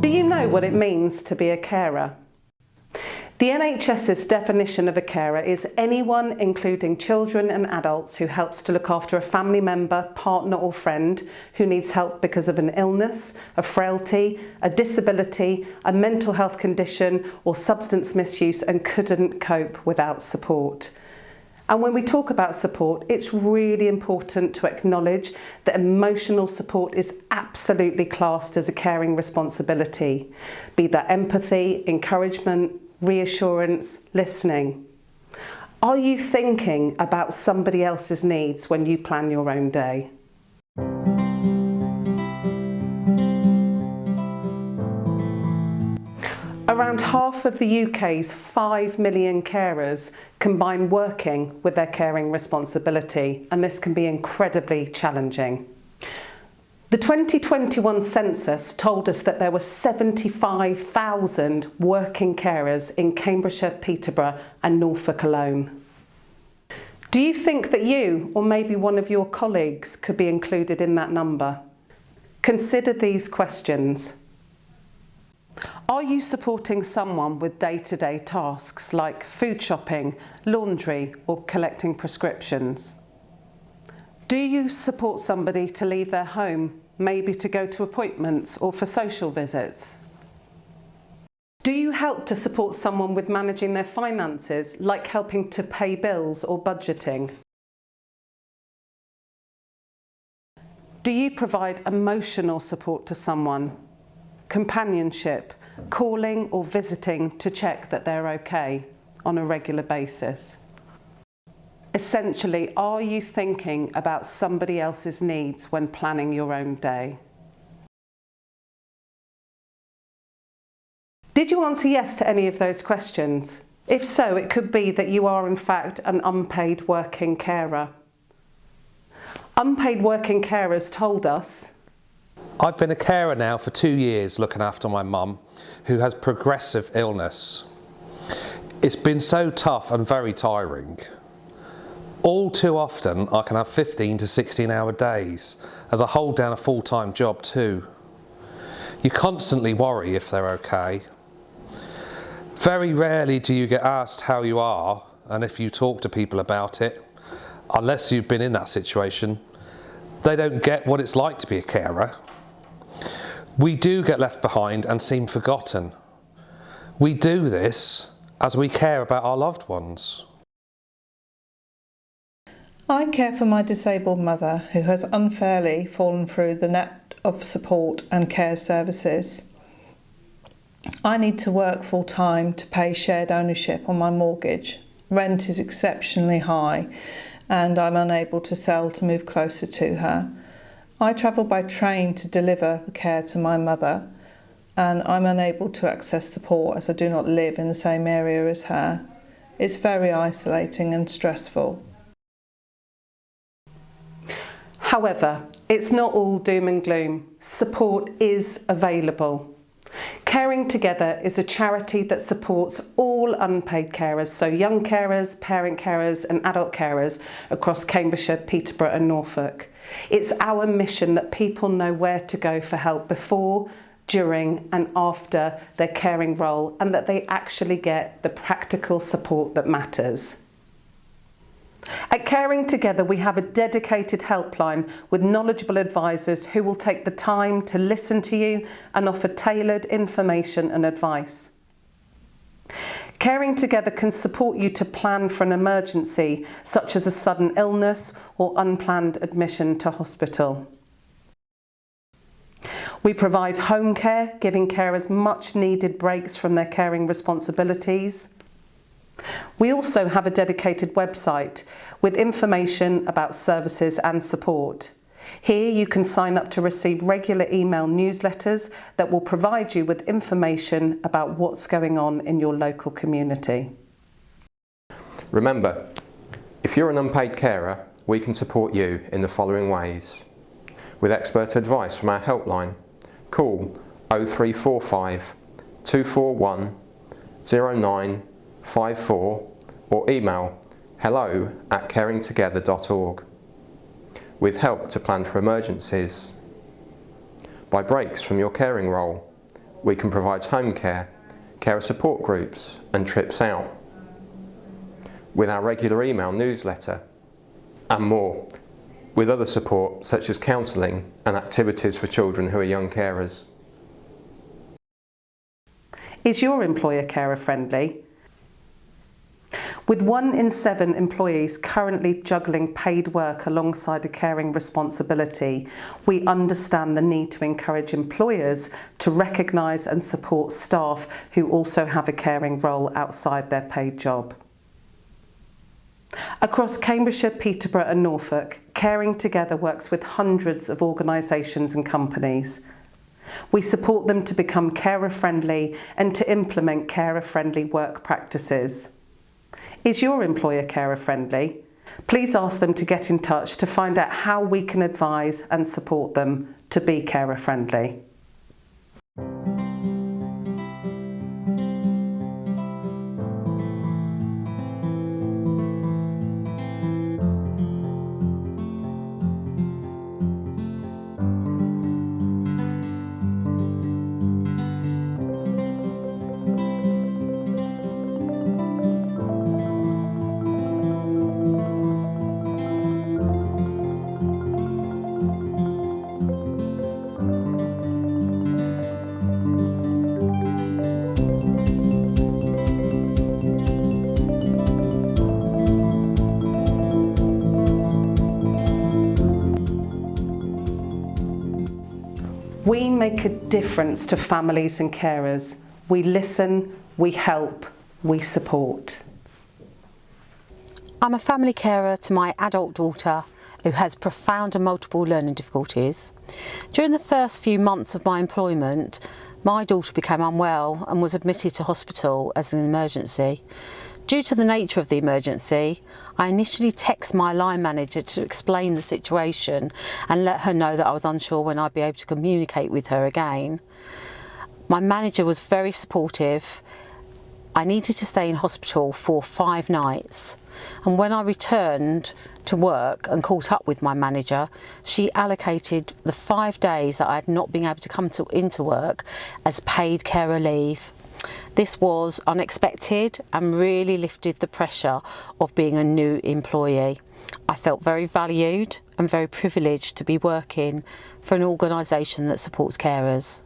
Do you know what it means to be a carer? The NHS's definition of a carer is anyone, including children and adults, who helps to look after a family member, partner or friend who needs help because of an illness, a frailty, a disability, a mental health condition or substance misuse and couldn't cope without support. And when we talk about support, it's really important to acknowledge that emotional support is absolutely classed as a caring responsibility, be that empathy, encouragement, reassurance, listening. Are you thinking about somebody else's needs when you plan your own day? Around half of the UK's 5 million carers combine working with their caring responsibility, and this can be incredibly challenging. The 2021 census told us that there were 75,000 working carers in Cambridgeshire, Peterborough and Norfolk alone. Do you think that you, or maybe one of your colleagues, could be included in that number? Consider these questions. Are you supporting someone with day-to-day tasks like food shopping, laundry or collecting prescriptions? Do you support somebody to leave their home, maybe to go to appointments or for social visits? Do you help to support someone with managing their finances, like helping to pay bills or budgeting? Do you provide emotional support to someone, companionship, calling or visiting to check that they're okay on a regular basis? Essentially, are you thinking about somebody else's needs when planning your own day? Did you answer yes to any of those questions? If so, it could be that you are in fact an unpaid working carer. Unpaid working carers told us, I've been a carer now for 2 years looking after my mum who has progressive illness. It's been so tough and very tiring. All too often I can have 15 to 16 hour days as I hold down a full-time job too. You constantly worry if they're okay. Very rarely do you get asked how you are, and if you talk to people about it, unless you've been in that situation, they don't get what it's like to be a carer. We do get left behind and seem forgotten. We do this as we care about our loved ones. I care for my disabled mother who has unfairly fallen through the net of support and care services. I need to work full time to pay shared ownership on my mortgage. Rent is exceptionally high and I'm unable to sell to move closer to her. I travel by train to deliver the care to my mother and I'm unable to access support as I do not live in the same area as her. It's very isolating and stressful. However, it's not all doom and gloom. Support is available. Caring Together is a charity that supports all unpaid carers, so young carers, parent carers and adult carers across Cambridgeshire, Peterborough and Norfolk. It's our mission that people know where to go for help before, during and after their caring role, and that they actually get the practical support that matters. At Caring Together, we have a dedicated helpline with knowledgeable advisors who will take the time to listen to you and offer tailored information and advice. Caring Together can support you to plan for an emergency, such as a sudden illness or unplanned admission to hospital. We provide home care, giving carers much needed breaks from their caring responsibilities. We also have a dedicated website with information about services and support. Here you can sign up to receive regular email newsletters that will provide you with information about what's going on in your local community. Remember, if you're an unpaid carer, we can support you in the following ways. With expert advice from our helpline, call 0345 241 0954 or email hello@caringtogether.org. with help to plan for emergencies. By breaks from your caring role, we can provide home care, carer support groups and trips out. With our regular email newsletter and more, with other support such as counselling and activities for children who are young carers. Is your employer carer friendly? With 1 in 7 employees currently juggling paid work alongside a caring responsibility, we understand the need to encourage employers to recognise and support staff who also have a caring role outside their paid job. Across Cambridgeshire, Peterborough and Norfolk, Caring Together works with hundreds of organisations and companies. We support them to become carer friendly and to implement carer friendly work practices. Is your employer carer friendly? Please ask them to get in touch to find out how we can advise and support them to be carer friendly. We make a difference to families and carers. We listen, we help, we support. I'm a family carer to my adult daughter who has profound and multiple learning difficulties. During the first few months of my employment, my daughter became unwell and was admitted to hospital as an emergency. Due to the nature of the emergency, I initially texted my line manager to explain the situation and let her know that I was unsure when I'd be able to communicate with her again. My manager was very supportive. I needed to stay in hospital for 5 nights, and when I returned to work and caught up with my manager, she allocated the 5 days that I had not been able to come into work as paid carer leave. This was unexpected and really lifted the pressure of being a new employee. I felt very valued and very privileged to be working for an organisation that supports carers.